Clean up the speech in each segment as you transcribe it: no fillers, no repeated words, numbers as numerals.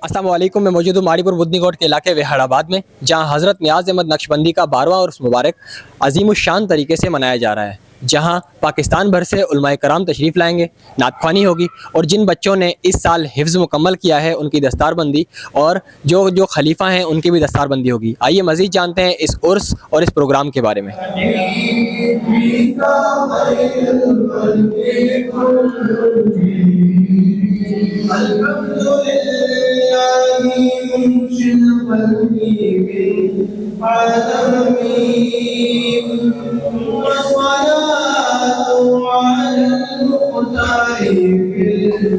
अस्सलाम वालेकुम। मैं मौजूद हूँ माड़ीपुर बुद्नीकोट के इलाके वेहड़ाबाद में, जहाँ हज़रत नियाज़ अहमद नक्शबंदी का 12वां उर्स मुबारक अज़ीमुश्शान तरीके से मनाया जा रहा है, जहाँ पाकिस्तान भर से उलमाए कराम तशरीफ़ लाएंगे, नात ख़्वानी होगी और जिन बच्चों ने इस साल हिफ्ज़ मुकम्मल किया है उनकी दस्तारबंदी और जो जो खलीफा हैं उनकी भी दस्तारबंदी होगी। आइए मज़ीद जानते हैं इस उर्स और इस प्रोग्राम के बारे में।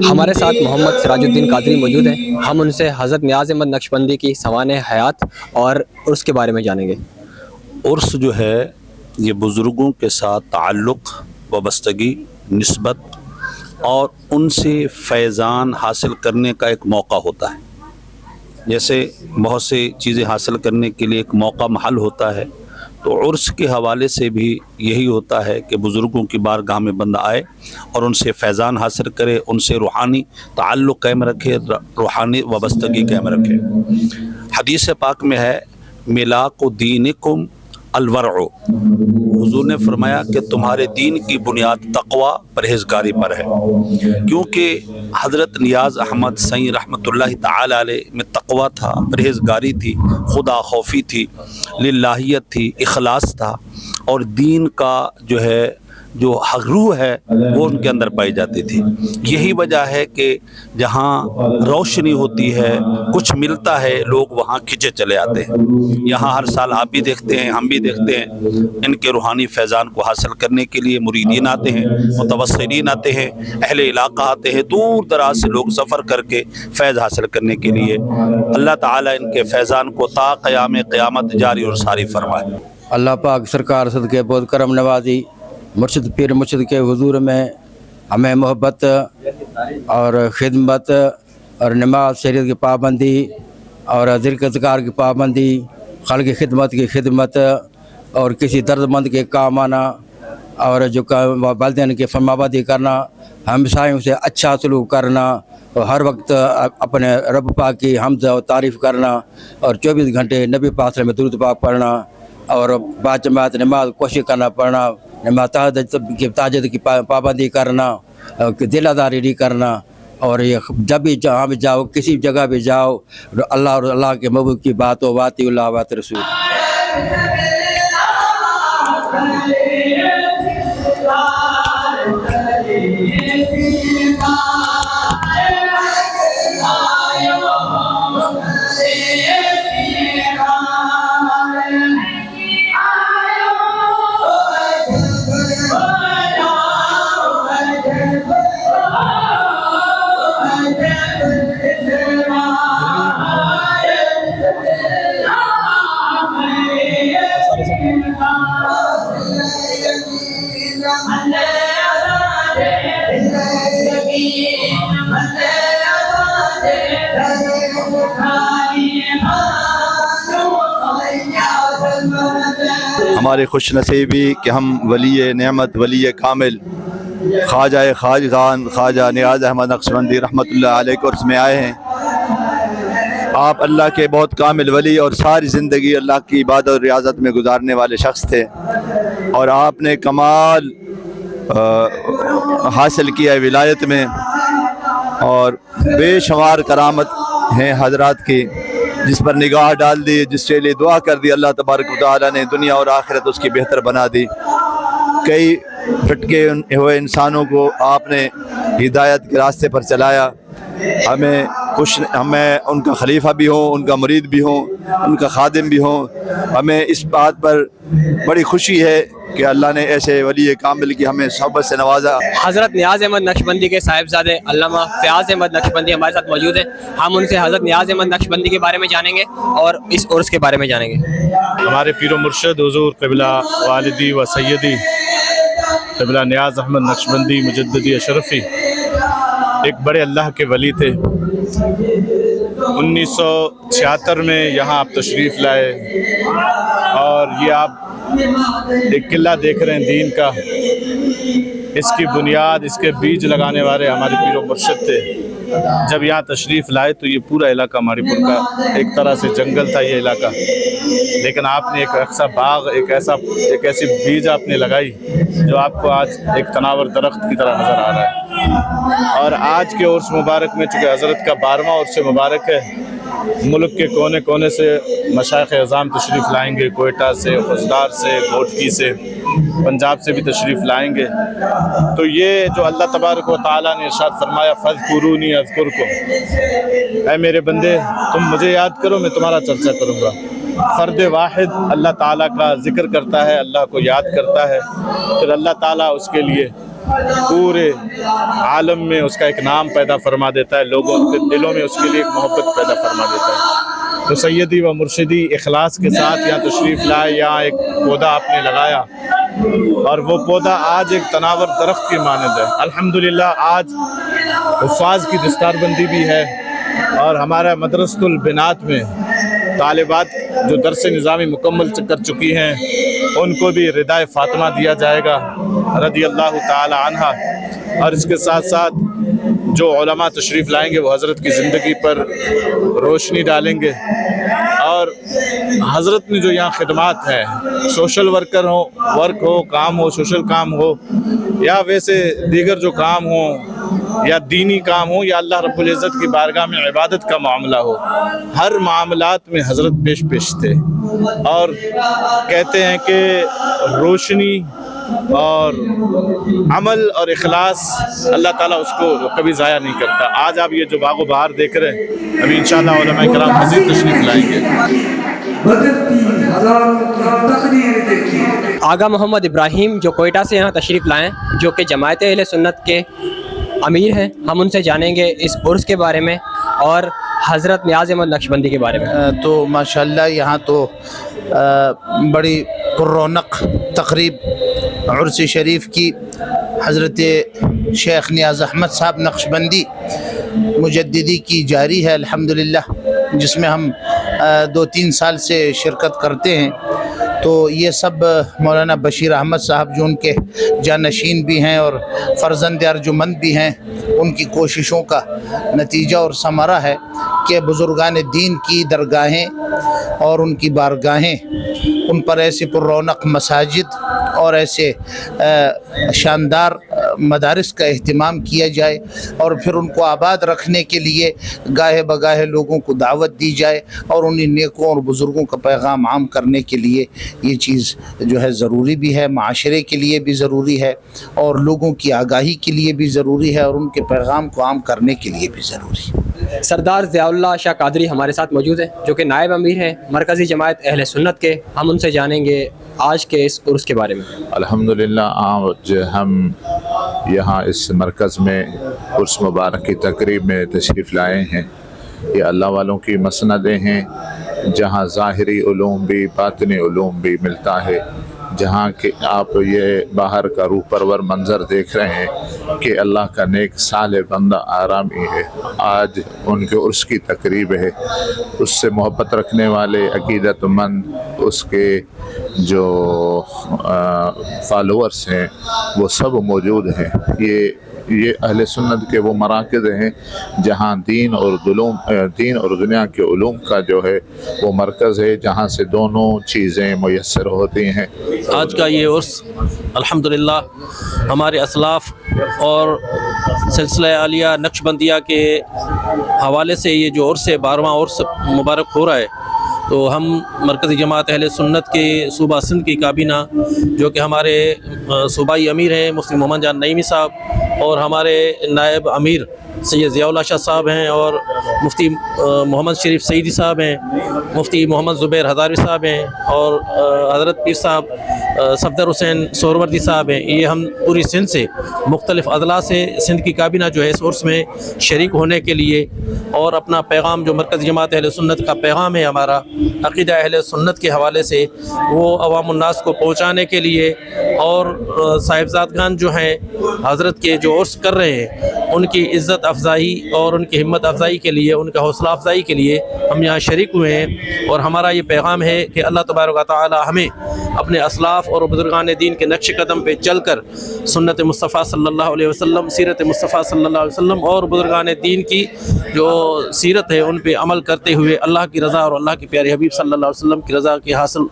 हमारे साथ मोहम्मद सिराजुद्दीन कादरी मौजूद हैं। हम उनसे हज़रत नियाज़ अहमद नक्शबंदी की सवाने हयात और उर्स के बारे में जानेंगे। उर्स जो है ये बुज़ुर्गों के साथ ताल्लुक़, वाबस्तगी, निस्बत और उनसे फैज़ान हासिल करने का एक मौका होता है। जैसे बहुत सी चीज़ें हासिल करने के लिए एक मौका महल होता है, तो उर्स के हवाले से भी यही होता है कि बुज़ुर्गों की बारगाह में बंदा आए और उनसे फैज़ान हासिल करे, उनसे रूहानी ताल्लुक़ कायम रखे, रूहानी वाबस्तगी कायम रखे। हदीस पाक में है मिलाकु दीनिकुम अलवरउ, हुज़ूर ने फरमाया कि तुम्हारे दीन की बुनियाद तक़वा परहेज़गारी पर है, क्योंकि हज़रत नियाज़ अहमद सई रहमतुल्लाहि तआला अलैह में तक़वा था, परहेज़गारी थी, खुदा खौफी थी, लिल्लाहियत थी, इखलास था और दीन का जो रूह है वो उनके अंदर पाई जाती थी। यही वजह है कि जहाँ रोशनी होती है, कुछ मिलता है, लोग वहाँ खिंचे चले आते हैं। यहाँ हर साल आप भी देखते हैं, हम भी देखते हैं, इनके रूहानी फैज़ान को हासिल करने के लिए मुरीदीन आते हैं, मुतवस्सिलीन आते हैं, अहले इलाका आते हैं, दूर दराज से लोग सफ़र करके फ़ैज़ हासिल करने के लिए। अल्लाह ताला इनके फैज़ान को ता क़याम क़यामत जारी और सारी फरमाए। अल्लाह पाक सरकार सदके बहुत करम नवाजी मुर्शिद पीर मुर्शिद के हुजूर में हमें मोहब्बत और ख़िदमत और नमाज शरीयत की पाबंदी और ज़िक्र की पाबंदी, खल्क़ की खिदमत और किसी दर्दमंद के काम आना और जो वालिदैन के फरमाबरदी करना, हमसायों से अच्छा सलूक करना और हर वक्त अपने रब पाक की हम्द और तारीफ़ करना और 24 घंटे नबी पाक में दुरूद पाक पढ़ना और बाजमात नमाज कोशिश करना पढ़ना, नमाज ताजद की पाबंदी करना, दिलादारी नहीं करना। और ये जब भी जहाँ भी जाओ, किसी जगह भी जाओ, अल्लाह और अल्लाह के महबूब की बात हो, वातिउल्लाह वाति रसूल। हमारे खुश नसीबी कि हम वली नेमत वली कामिल ख्वाजा खाजगान ख्वाजा नियाज़ अहमद नक्शबंदी रहमतुल्लाह अलैह के उर्स में आए हैं। आप अल्लाह के बहुत कामिल वली और सारी ज़िंदगी अल्लाह की इबादत और रियाज़त में गुजारने वाले शख्स थे और आपने कमाल हासिल किया विलायत में और बेशुमार करामत हैं हजरात की, जिस पर निगाह डाल दी, जिसके लिए दुआ कर दी, अल्लाह तबारक व तआला ने दुनिया और आखिरत उसकी बेहतर बना दी। कई भटके हुए इंसानों को आपने हिदायत के रास्ते पर चलाया। हमें उनका खलीफा भी हों, उनका मुरीद भी हों, उनका खादिम भी हों। हमें इस बात पर बड़ी खुशी है कि अल्लाह ने ऐसे वली कामिल की हमें सोहबत से नवाजा। हज़रत नियाज़ अहमद नक्शबंदी के साहिबजादे अल्लामा फ़याज़ अहमद नक्शबंदी हमारे साथ मौजूद हैं। हम उनसे हज़रत नियाज़ अहमद नक्शबंदी के बारे में जानेंगे और इस उर्स के बारे में जानेंगे। हमारे पीर मुर्शिद हुज़ूर क़िबला वालिदी व सैयदी क़िबला नियाज़ अहमद नक्शबंदी मुजद्दिदी अशरफ़ी एक बड़े अल्लाह के वली थे। 1976 में यहाँ आप तशरीफ़ लाए और ये आप एक किला देख रहे हैं दीन का, इसकी बुनियाद, इसके बीज लगाने वाले हमारे पीर मुर्शिद थे। जब यहाँ तशरीफ़ लाए तो ये पूरा इलाका माड़ीपुर का एक तरह से जंगल था ये इलाका, लेकिन आपने एक ऐसा बाग, एक ऐसी बीज आपने लगाई जो आपको आज एक तनावर दरख्त की तरह नज़र आ रहा है। और आज के उर्स मुबारक में चूँकि हज़रत का 12वां उर्स मुबारक है, मुल्क के कोने कोने से मशाइख़ अज़ाम तशरीफ़ लाएंगे, कोयटा से, खुजदार से, घोटकी से, पंजाब से भी तशरीफ़ लाएंगे। तो ये जो अल्लाह तबारक व तआला ने इरशाद फरमाया, फ़ज़्कुरूनी अज़्कुरकुम, ऐ मेरे बंदे तुम मुझे याद करो मैं तुम्हारा चर्चा करूँगा। फ़र्द वाहिद अल्लाह ताला का ज़िक्र करता है, अल्लाह को याद करता है, फिर अल्लाह ताला उसके लिए पूरे आलम में उसका एक नाम पैदा फरमा देता है, लोगों के दिलों में उसके लिए एक मोहब्बत पैदा फरमा देता है। तो सैयदी व मुर्शिदी इखलास के साथ यहाँ तशरीफ़ लाए, यहाँ एक पौधा आपने लगाया और वो पौधा आज एक तनावर दरख्त की मानद है। अल्हम्दुलिल्लाह आज हुफ़ाज़ की दस्तारबंदी भी है और हमारा मदरसतुल बिनात में तालिबात जो दरस निज़ामी मुकम्मल कर चुकी हैं उनको भी रिदाए फ़ातिमा दिया जाएगा रज़ी अल्लाह ताला अन्हा। और इसके साथ साथ जो उलमा तशरीफ़ लाएंगे वो हज़रत की ज़िंदगी पर रोशनी डालेंगे। और हज़रत ने जो यहाँ खिदमात है, सोशल वर्कर हो, वर्क हो, काम हो, सोशल काम हो, या वैसे दीगर जो काम हो, या दीनी काम हो, या अल्लाह रब्बुल इज़्ज़त की बारगाह में इबादत का मामला हो, हर मामलात में हज़रत पेश थे। और कहते हैं कि रोशनी और अमल और इखलास अल्लाह ताला उसको कभी ज़ाया नहीं करता। आज आप ये जो बागो बहार देख रहे हैं, अभी इंशाअल्लाह उलमा किराम मज़ीद तशरीफ़ लाएंगे। आगा मोहम्मद इब्राहिम जो कोयटा से यहाँ तशरीफ़ लाएँ, जो कि जमायत अहले सुन्नत के अमीर हैं, हम उनसे जानेंगे इस उर्स के बारे में और हज़रत नियाज़ अहमद नक्शबंदी के बारे में। तो माशाल्लाह यहाँ तो बड़ी पुररौनक तकरीब उर्स शरीफ की हज़रत शेख नियाज़ अहमद साहब नक्शबंदी मुजद्दिदी की जारी है अल्हम्दुलिल्लाह, जिसमें हम 2-3 साल से शिरकत करते हैं। तो ये सब मौलाना बशीर अहमद साहब जो उनके जानशीन भी हैं और फ़र्जंद अर्जुमंद भी हैं, उनकी कोशिशों का नतीजा और समरा है कि बुज़ुर्गान दीन की दरगाहें और उनकी बारगाहें, उन पर ऐसे पुररौनक मसाजिद और ऐसे शानदार मदारिस का अहतमाम किया जाए और फिर उनको आबाद रखने के लिए गाहे बगाहे लोगों को दावत दी जाए और उन्हीं नेकों और बुज़ुर्गों का पैगाम आम करने के लिए ये चीज़ जो है ज़रूरी भी है, माशरे के लिए भी ज़रूरी है और लोगों की आगाही के लिए भी ज़रूरी है और उनके पैगाम को आम करने के लिए भी ज़रूरी है। सरदार ज़ियाउल्लाह शाह कादरी हमारे साथ मौजूद हैं, जो कि नायब अमीर हैं मरकज़ी जमायत अहले सुन्नत के। हम उनसे जानेंगे आज के इस उर्स के बारे में। अल्हम्दुलिल्लाह आज हम यहाँ इस मरकज़ में उर्स मुबारक की तकरीब में तशरीफ़ लाए हैं। ये अल्लाह वालों की मसनदें हैं, जहाँ ज़ाहिरी उलूम भी बातिनी उलूम भी मिलता है, जहाँ के आप ये बाहर का रूह परवर मंज़र देख रहे हैं कि अल्लाह का नेक साले बंदा आरामी है। आज उनके उर्स की तकरीब है, उससे मोहब्बत रखने वाले अकीदतमंद, उसके जो फॉलोअर्स हैं वो सब मौजूद हैं। ये अहले सुन्नत के वो मराकज़ हैं जहाँ दीन और दुनिया के उलूम का जो है वो मरकज़ है, जहाँ से दोनों चीज़ें मुयस्सर होती हैं। आज का ये उर्स अल्हम्दुलिल्लाह हमारे असलाफ़ और सिलसिला आलिया नक्शबंदिया के हवाले से ये जो उर्स है 12वां उर्स मुबारक हो रहा है, तो हम मरकज़ी जमात अहले सुन्नत के सूबा सिंध की काबीना, जो कि हमारे सूबाई अमीर हैं मुफ्ती मोहम्मद जान नईमी साहब और हमारे नायब अमीर सैयद ज़ियाउल्लाह शाह साहब हैं और मुफ्ती मोहम्मद शरीफ सईदी साहब हैं, मुफ्ती मोहम्मद ज़ुबैर हज़ारवी साहब हैं और हज़रत पीर साहब सफदर हुसैन सोहरवर्दी साहब हैं। ये हम पूरी सिंध से मुख्तलिफ़ अदला से सिंध की काबीना जो है इस उर्स में शरीक होने के लिए और अपना पैगाम जो मरकज़ी जमात अहले सुन्नत का पैगाम है हमारा अक़ीदा अहले सुन्नत के हवाले से वो अवामुन्नास को पहुँचाने के लिए और साहिबजादगान जो हैं हज़रत के जो उर्स कर रहे हैं उनकी इज़्ज़त अफ़ज़ाई और उनकी हिम्मत अफ़ज़ाई के लिए, उनका हौसला अफ़ज़ाई के लिए हम यहाँ शरीक हुए हैं। और हमारा ये पैगाम है कि अल्लाह तबारक व तआला हमें अपने असलाफ़ اسلاف اور بزرگان دین کے نقش قدم پہ چل کر سنت مصطفیٰ صلی اللہ علیہ وسلم، سیرت مصطفیٰ صلی اللہ علیہ وسلم اور بزرگان دین کی جو سیرت ہے ان پہ عمل کرتے ہوئے اللہ کی رضا اور اللہ کے پیارے حبیب صلی اللہ علیہ وسلم کی رضا کی حاصل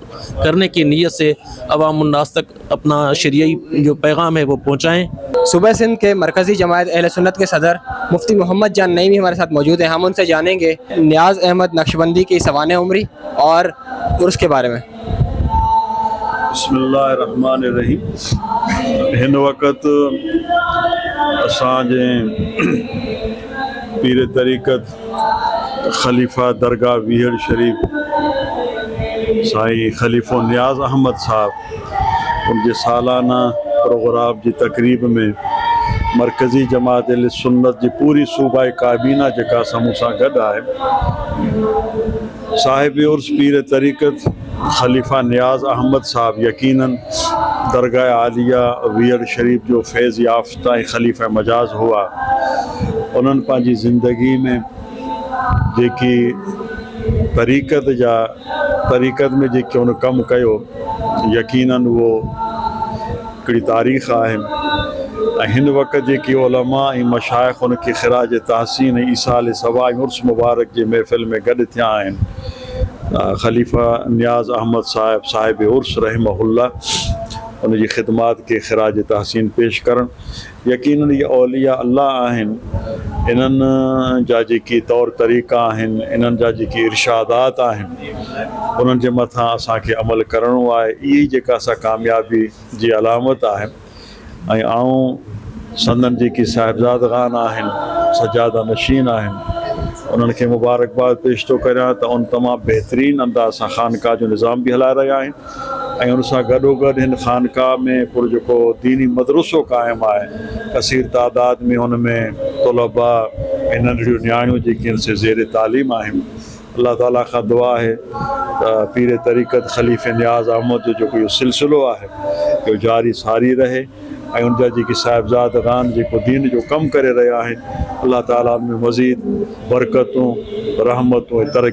کرنے کی نیت سے عوام الناس تک اپنا شرعی جو پیغام ہے وہ پہنچائیں۔ صوبہ سندھ کے مرکزی جماعت اہل سنت کے صدر مفتی محمد جان نئی بھی ہمارے ساتھ موجود ہیں، ہم ان سے جانیں گے نیاز احمد نقشبندی کی سوانح عمری اور عرس کے بارے میں۔ بسم اللہ الرحمن الرحیم۔ ہن وقت اساں پیر طریقت خلیفہ درگاہ ویہڑ شریف سائیں خلیفہ نیاز احمد صاحب ان کے سالانہ پروگرام کی تقریب میں مرکزی جماعت اہل سنت کی پوری صوبہ کابینہ جکا سموں سان گڈ ہے صاحب عرس پیر طریقت خلیفہ نیاز احمد صاحب یقیناً درگاہ عالیہ ویہڑ شریف جو فیض یافتہ خلیفہ مجاز ہوا انہوں پانچی زندگی میں جیکی طریقت میں جیکی انہوں کم کیو یقیناً وہ کڑی تاریخ ہے۔ ہن وقت جیکی علماء مشائخ ان کی خراج تحسین ایصال سوائے عرس مبارک جی محفل میں گڈ تھیا ہیں۔ خلیفہ نیاز احمد صاحب عرس رحمہ اللہ ان کی خدمات کے خراج تحسین پیش کرن۔ یقیناً یہ اولیاء اللہ آہن، انہن جا جی کی طور طریقہ آہن، انہن جا جی کی ارشادات آہن، انہن جے متھاں اساں کے عمل کرنو آئے، یہ جیکا سا کامیابی جی علامت آہن۔ آؤں سندن جی کی صاحبزادگان آہن، سجادہ نشین آہن، انہوں کے مبارکباد پیش تو کریا تو ان تمام بہترین انداز سے خانقاہ جو نظام بھی ہلا رہا ہیں، ان سے گڈو گڈ ان خانقاہ میں پر جو کو دینی مدرسوں قائم آئے، کثیر تعداد میں ان میں طلباء انہوں جو نیانیوں جی کی ان سے زیر تعلیم آئیں۔ اللہ تعالیٰ کا دعا ہے پیر طریقت خلیفہ نیاز احمد جو کوئی سلسلو ہے کہ جاری ساری رہے، ان جا جی کی صاحبزادگان جی کو دین جو کم کرے رہا ہیں، اللہ تعالیٰ میں مزید برکتوں رحمتوں ترقی